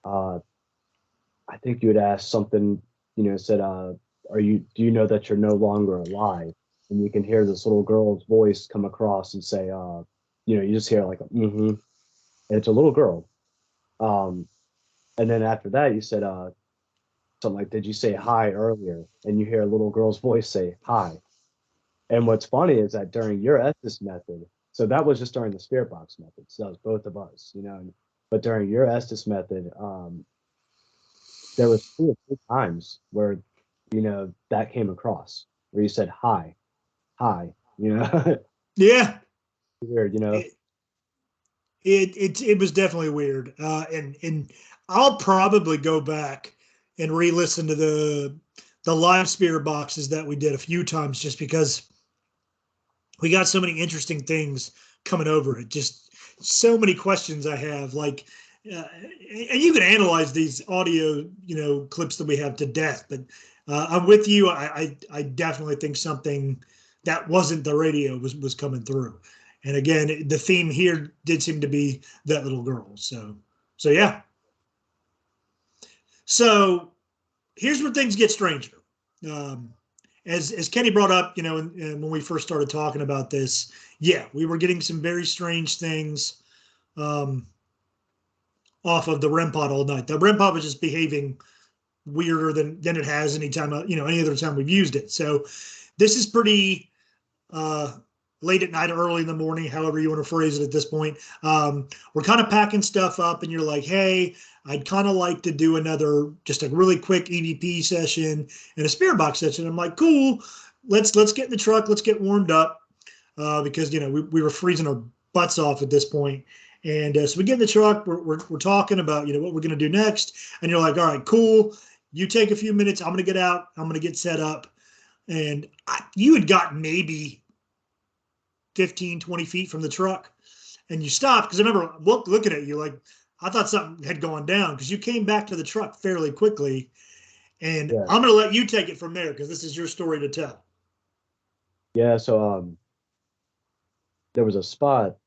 E: uh, I think you had asked something. Said, Do you know that you're no longer alive?" And you can hear this little girl's voice come across and say, you just hear like, mm-hmm. And it's a little girl. And then after that, you said something like, "Did you say hi earlier?" And you hear a little girl's voice say hi. And what's funny is that during your Estes method, so that was just during the spirit box method. So that was both of us, but during your Estes method, there was 2 or 3 times where, that came across where you said hi, hi,
A: Yeah,
E: weird,
A: it, it was definitely weird. And I'll probably go back and re-listen to the live spirit boxes that we did a few times, just because we got so many interesting things coming over it. Just so many questions I have, like, and you can analyze these audio, clips that we have to death. But I'm with you. I definitely think something that wasn't the radio was coming through. And again, the theme here did seem to be that little girl. So yeah. So here's where things get stranger. Um, as Kenny brought up, and when we first started talking about this, yeah, we were getting some very strange things um, off of the REM pod all night. The REM pod was just behaving weirder than it has any time, any other time we've used it. So this is pretty uh, late at night, early in the morning, however you want to phrase it at this point. We're kind of packing stuff up, and you're like, hey, I'd kind of like to do just a really quick EVP session and a spirit box session. I'm like, cool, let's get in the truck, let's get warmed up, because we were freezing our butts off at this point. And so we get in the truck, we're talking about what we're going to do next, and you're like, all right, cool. You take a few minutes. I'm going to get out. I'm going to get set up. And you had gotten maybe 15, 20 feet from the truck, and you stopped because I remember looking at you like I thought something had gone down, because you came back to the truck fairly quickly. And
E: Yeah.
A: I'm going to let you take it from there, because this is your story to tell.
E: Yeah. So there was a spot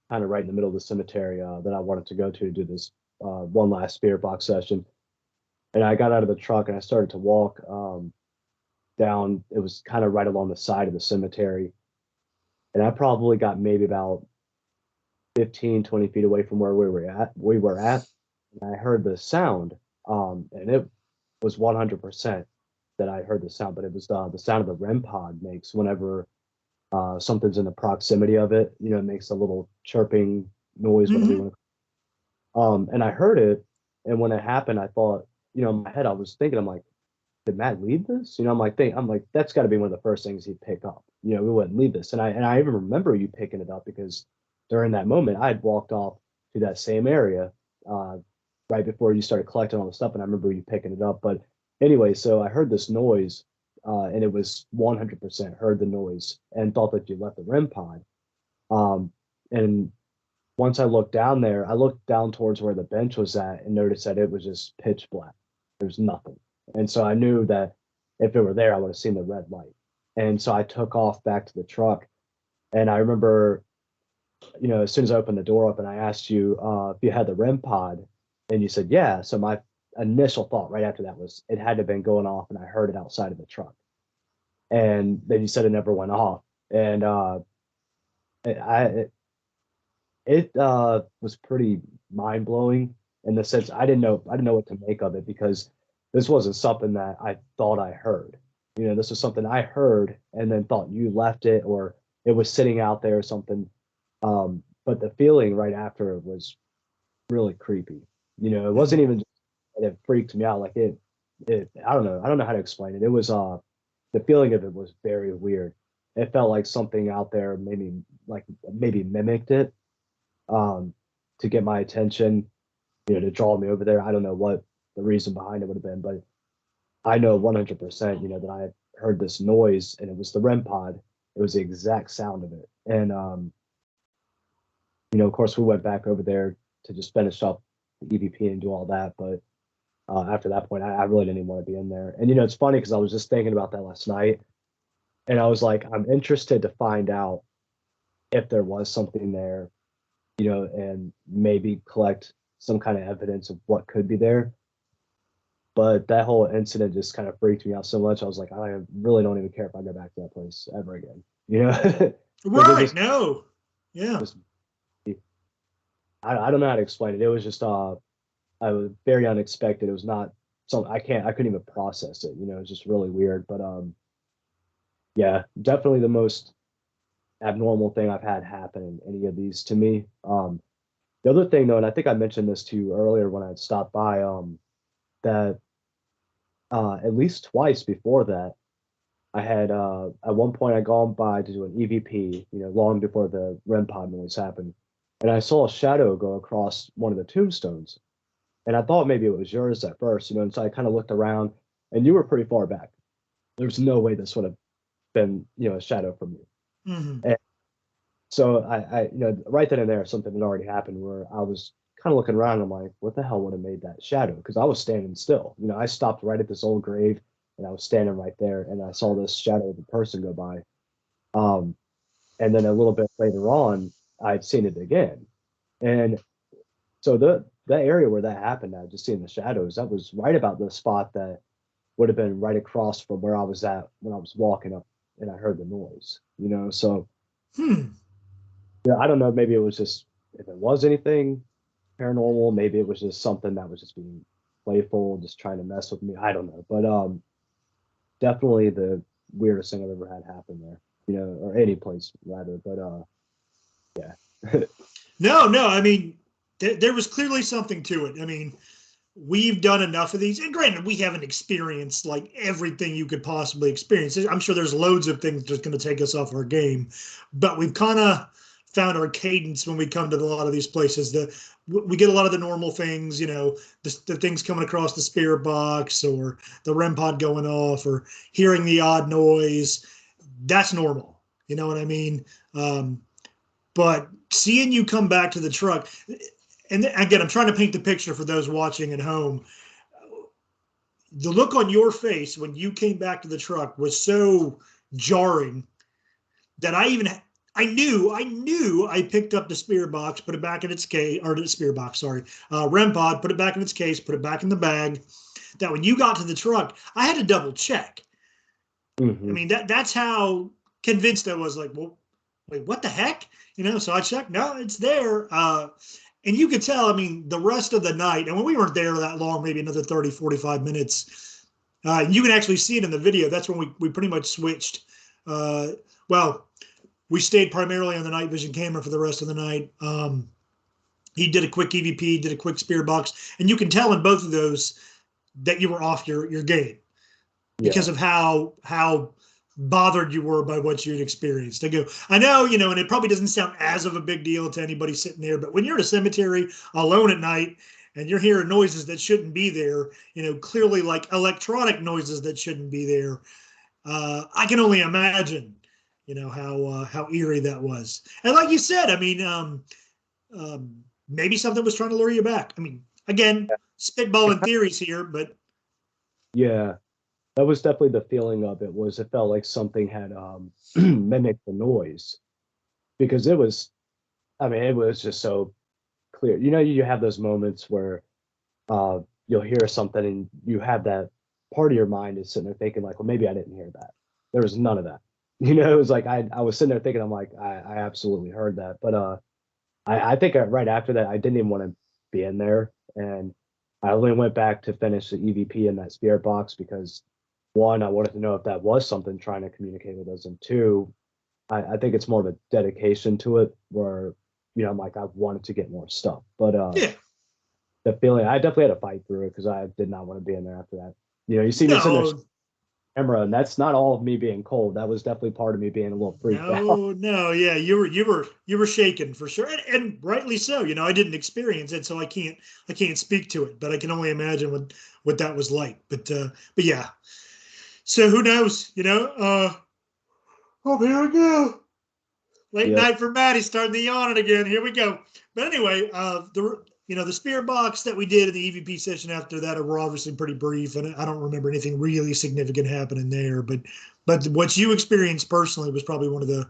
E: kind of right in the middle of the cemetery that I wanted to go to do this one last spirit box session. And I got out of the truck and I started to walk down. It was kind of right along the side of the cemetery. And I probably got maybe about 15, 20 feet away from where we were at. And I heard the sound. And it was 100% that I heard the sound, but it was the sound of the REM pod makes whenever something's in the proximity of it. It makes a little chirping noise, whatever you
A: Mm-hmm.
E: want to. And I heard it, and when it happened, I thought, in my head, I was thinking, I'm like, did Matt leave this? I'm like, that's got to be one of the first things he'd pick up. We wouldn't leave this, and I even remember you picking it up because during that moment, I had walked off to that same area uh, right before you started collecting all the stuff, and I remember you picking it up. But anyway, so I heard this noise, and it was 100% heard the noise and thought that you left the REM pod. Um, and once I looked down there, I looked down towards where the bench was at and noticed that it was just pitch black. There's nothing. And so I knew that if it were there, I would have seen the red light. And so I took off back to the truck. And I remember, as soon as I opened the door up and I asked you if you had the REM pod, and you said, yeah. So my initial thought right after that was it had to have been going off and I heard it outside of the truck. And then you said it never went off. And it, I, it, it was pretty mind blowing in the sense I didn't know what to make of it, because this wasn't something that I thought I heard. This was something I heard and then thought you left it or it was sitting out there or something. But the feeling right after it was really creepy. It
A: Yeah.
E: wasn't even just that it freaked me out. Like it I don't know how to explain it. It was the feeling of it was very weird. It felt like something out there maybe mimicked it um, to get my attention, to draw me over there. I don't know what the reason behind it would have been, but I know 100%, that I had heard this noise and it was the REM pod. It was the exact sound of it. And, of course, we went back over there to just finish up the EVP and do all that. But after that point, I really didn't even want to be in there. And, it's funny because I was just thinking about that last night. And I was like, I'm interested to find out if there was something there, and maybe collect some kind of evidence of what could be there. But that whole incident just kind of freaked me out so much. I was like, I really don't even care if I go back to that place ever again. Because it
A: Right. No. Yeah.
E: just I don't know how to explain it. It was just I was very unexpected. It was not something I couldn't even process it. It was just really weird. But Yeah, definitely the most abnormal thing I've had happen in any of these to me. The other thing though, and I think I mentioned this to you earlier when I stopped by, that at least twice before that, I had at one point I gone by to do an EVP, long before the REM pod noise happened, and I saw a shadow go across one of the tombstones, and I thought maybe it was yours at first, and so I kind of looked around, and you were pretty far back. There's no way this would have been, a shadow from you.
A: Hmm.
E: And so right then and there, something had already happened where I was kind of looking around. And I'm like, what the hell would have made that shadow? Because I was standing still. I stopped right at this old grave, and I was standing right there, and I saw this shadow of a person go by. Um, and then a little bit later on, I'd seen it again. And so that area where that happened, I just seeing the shadows. That was right about the spot that would have been right across from where I was at when I was walking up, and I heard the noise. So
A: Hmm.
E: yeah, I don't know. Maybe it was just if it was anything paranormal, maybe it was just something that was just being playful, just trying to mess with me. I don't know, but definitely the weirdest thing I've ever had happen there. Or any place rather. But yeah.
A: No, no. I mean, there was clearly something to it. I mean, we've done enough of these, and granted, we haven't experienced like everything you could possibly experience. I'm sure there's loads of things that's going to take us off our game, but we've kind of found our cadence when we come to a lot of these places. We get a lot of the normal things, the things coming across the spirit box or the REM pod going off or hearing the odd noise. That's normal. You know what I mean? But seeing you come back to the truck, and again, I'm trying to paint the picture for those watching at home. The look on your face when you came back to the truck was so jarring that I knew I picked up the spirit box, put it back in its case, or the spirit box, sorry, REM pod, put it back in its case, put it back in the bag. That when you got to the truck, I had to double check. I
E: Hmm.
A: mean, that's how convinced I was. Like, well, wait, what the heck? So I checked. No, it's there. And you could tell, I mean, the rest of the night, and when we weren't there that long, maybe another 30, 45 minutes, you can actually see it in the video. That's when we pretty much switched. Well, we stayed primarily on the night vision camera for the rest of the night. He did a quick EVP, did a quick spear box, and you can tell in both of those that you were off your game because
E: Yeah.
A: of how bothered you were by what you'd experienced. I go, I know, and it probably doesn't sound as of a big deal to anybody sitting there, but when you're in a cemetery alone at night and you're hearing noises that shouldn't be there, clearly like electronic noises that shouldn't be there, I can only imagine, how eerie that was. And like you said, I mean, maybe something was trying to lure you back. I mean, again, spitballing theories here, but
E: Yeah. That was definitely the feeling of it. Was it felt like something had mimicked the noise because it was. I mean, it was just so clear. You have those moments where you'll hear something and you have that part of your mind is sitting there thinking like, well, maybe I didn't hear that. There was none of that. It was like I was sitting there thinking, I'm like, I absolutely heard that. But I think right after that, I didn't even want to be in there. And I only went back to finish the EVP in that spirit box because one, I wanted to know if that was something trying to communicate with us. And two, I think it's more of a dedication to it where, I'm like, I wanted to get more stuff. But
A: yeah,
E: the feeling, I definitely had to fight through it because I did not want to be in there after that. You see me sitting there
A: no,
E: camera, and that's not all of me being cold. That was definitely part of me being a little freaked out.
A: no, no, yeah, you were shaken for sure, and rightly so. I didn't experience it, so I can't speak to it, but I can only imagine what that was like. But yeah. So who knows? Oh, here we go. Late
E: Yep.
A: night for Maddie, starting the yawning again. Here we go. But anyway, the spirit box that we did in the EVP session after that were obviously pretty brief, and I don't remember anything really significant happening there. But what you experienced personally was probably one of the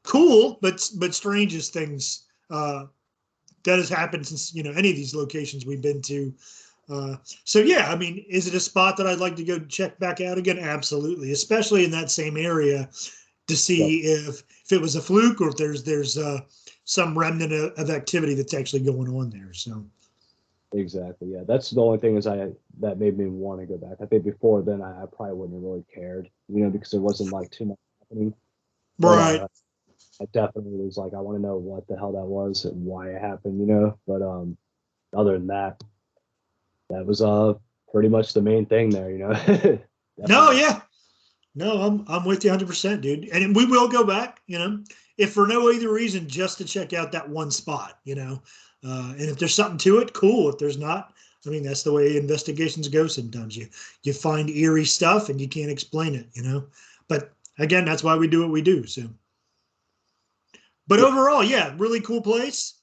A: cool but strangest things that has happened since any of these locations we've been to. So yeah, I mean, is it a spot that I'd like to go check back out again? Absolutely, especially in that same area to
E: Yep.
A: see if it was a fluke or if there's some remnant of activity that's actually going on there. So
E: Exactly. Yeah, that's the only thing that made me want to go back. I think before then I probably wouldn't have really cared, because there wasn't like too much happening. But
A: Right.
E: I definitely was like, I want to know what the hell that was and why it happened. But other than that, that was pretty much the main thing there.
A: No,
E: Definitely.
A: yeah. No, I'm with you 100%, dude. And we will go back, if for no other reason, just to check out that one spot, and if there's something to it, cool. If there's not, I mean, that's the way investigations go sometimes. You find eerie stuff and you can't explain it. But again, that's why we do what we do. So, but
E: Yeah.
A: overall, yeah, really cool place.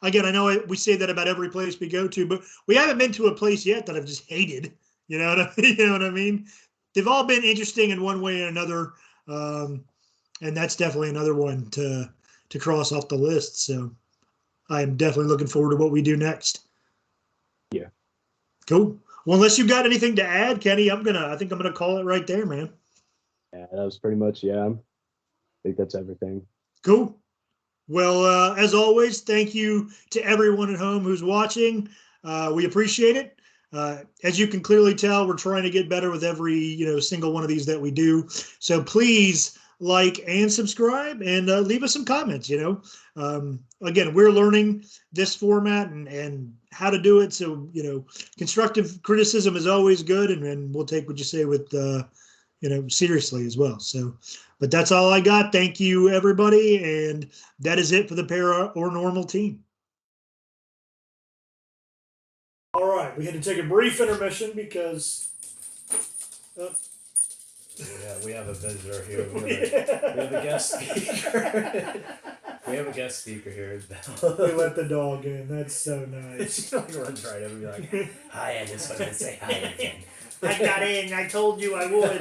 A: Again, I know we say that about every place we go to, but we haven't been to a place yet that I've just hated. You know what I mean? You know what I mean? They've all been interesting in one way or another, and that's definitely another one to cross off the list. So I'm definitely looking forward to what we do next.
E: Yeah.
A: Cool. Well, unless you got anything to add, Kenny, I think I'm gonna call it right there, man.
E: Yeah, that was pretty much, yeah. I think that's everything.
A: Cool. Well, as always, thank you to everyone at home who's watching. We appreciate it. As you can clearly tell, we're trying to get better with every single one of these that we do. So please like and subscribe and leave us some comments. Again, we're learning this format and how to do it. So constructive criticism is always good, and we'll take what you say with seriously as well. So, but that's all I got. Thank you, everybody. And that is it for the Paranormal team. All right. We had to take a brief intermission because.
B: Yeah, we have a visitor here. We have a guest speaker. We have a guest speaker here.
A: We let the dog in. That's so nice.
B: She like runs right over me like, "Hi, I just wanted to say hi again."
A: I got in. I told you I would.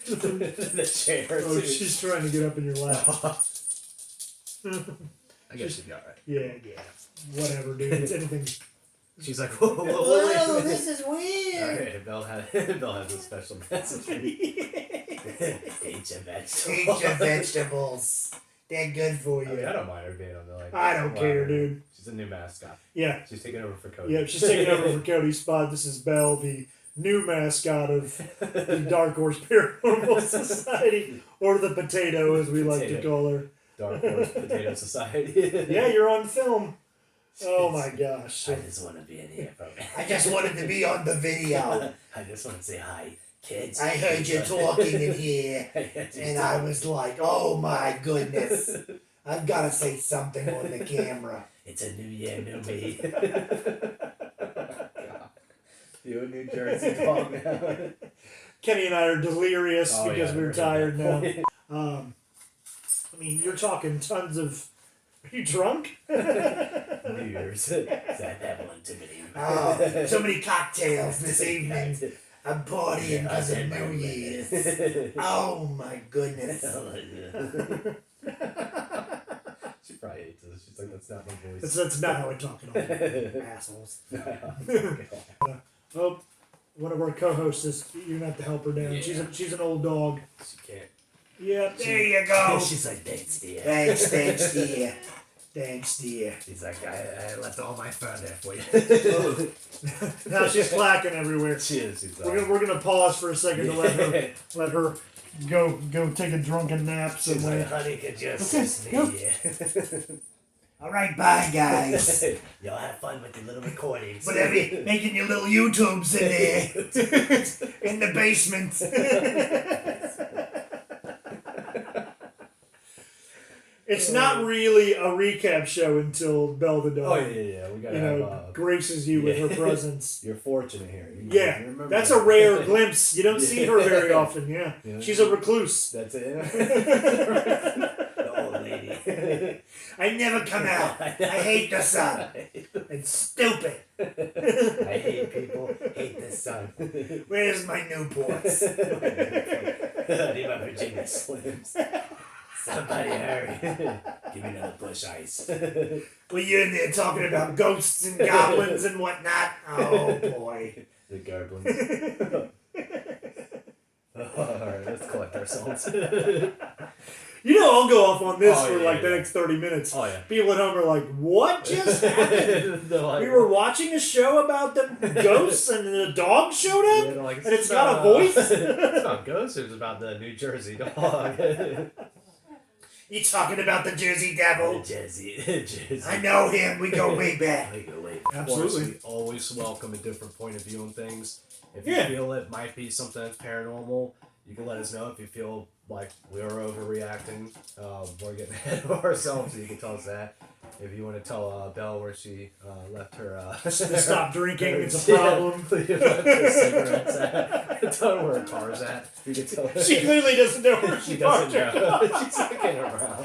B: The chair.
A: Oh,
B: too.
A: she's trying to get up in your lap.
B: I guess she'd be alright.
A: Yeah. Whatever, dude. It's anything.
B: She's like, whoa,
A: Oh, this is weird.
B: Alright, Belle has a special message for you. Eat your vegetables.
A: Eat your vegetables. They're good for
B: I
A: you.
B: mean, I don't mind her being on the
A: I don't care, dude.
B: She's a new mascot.
A: Yeah.
B: She's taking over for Cody.
A: Yeah, she's taking over for Cody's spot. This is Belle, the new mascot of the Dark Horse Paranormal Society, or the Potato, as we like to call her.
B: Dark Horse Potato Society.
A: Yeah, you're on film. Oh my gosh.
B: I just want to be in here for a minute.
F: I just wanted to be on the video.
B: I just want to say hi, kids.
F: I heard you talking in here, and I was like, oh my goodness. I've got to say something on the camera.
B: It's a new year, new me. You a New Jersey dog now.
A: Kenny and I are delirious because we're tired now.
B: now.
A: I mean, you're talking tons of. Are you drunk?
B: New Year's. Is that one too many?
F: Oh, so many cocktails this evening. I'm partying because of New Year's. Oh my goodness.
B: She probably hates us. She's like, that's not my voice.
A: That's not how I talk at all. Assholes. Oh, one of our co-hosts is. You're going to have to help her down.
B: Yeah.
A: She's an old dog.
B: She can't.
A: Yeah, there you go.
B: She's like, thanks, dear.
F: Thanks, dear. Thanks, dear.
B: She's like, I left all my fur there for you.
A: Now she's clacking everywhere.
B: She is. She's
A: We're gonna pause for a second to let her go take a drunken nap
B: She's
A: somewhere.
B: like, honey, could you assist me here?
F: All right, bye, guys.
B: Y'all have fun with your little recordings.
F: But making your little YouTubes in there. In the basement.
A: It's not really a recap show until Belle the dog.
B: Oh yeah. We gotta have.
A: Graces you with her presence.
B: You're fortunate here.
A: Yeah,
B: remember
A: that's
B: that.
A: a rare glimpse. You don't see her very often. Yeah,
B: Yeah.
A: she's a recluse.
B: That's it. The old lady.
F: I never come out. I hate the sun. It's stupid.
B: I hate people. Hate the sun.
F: Where's my Newports?
B: I need my Virginia Slims. Somebody hurry. Give me another bush ice.
F: Well, you're in there talking about ghosts and goblins and whatnot. Oh, boy.
B: The goblins. Alright, let's collect ourselves.
A: You know, I'll go off on this
G: Oh,
A: for
G: yeah,
A: like the
G: yeah.
A: next 30 minutes.
G: Oh, yeah.
A: People at home are like, what just happened?
G: They're like,
A: We were watching a show about the ghosts and the dog showed up?
G: Yeah, they're like,
A: And it's got a voice?
G: It's not ghosts, it's about the New Jersey dog.
F: You talking about the Jersey Devil?
G: Jersey.
F: I know him. We go way back.
A: Absolutely.
G: We always welcome a different point of view on things. If you
A: Yeah.
G: feel it might be something that's paranormal, you can let us know. If you feel like we're overreacting, we're getting ahead of ourselves, you can tell us that. If you want to tell Belle where she left her...
A: To stop drinking, it's a problem.
G: Yeah, left her cigarettes at. Tell her where her car's at. You can tell her.
A: She clearly doesn't know where
G: She
A: she
G: doesn't
A: parked her
G: know.
A: car.
G: She's looking around.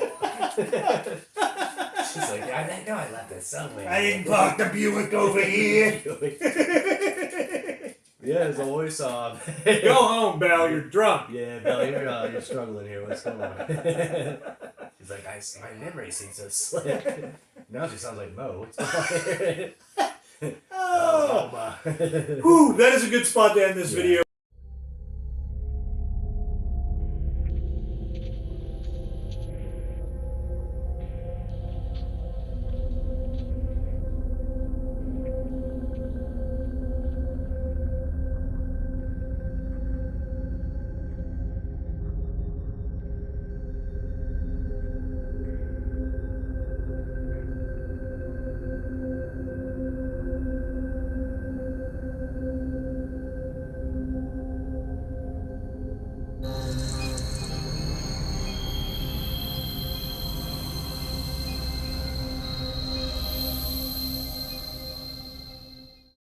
G: She's like, I know I left it somewhere.
F: I didn't park the Buick over here.
G: Yeah, as always,
A: Go home, Belle. You're drunk.
G: yeah, Belle, you're struggling here. What's going on? She's like, my memory seems so slick. Now she sounds like Mo. What's going on?
A: Oh. Whew, that is a good spot to end this video.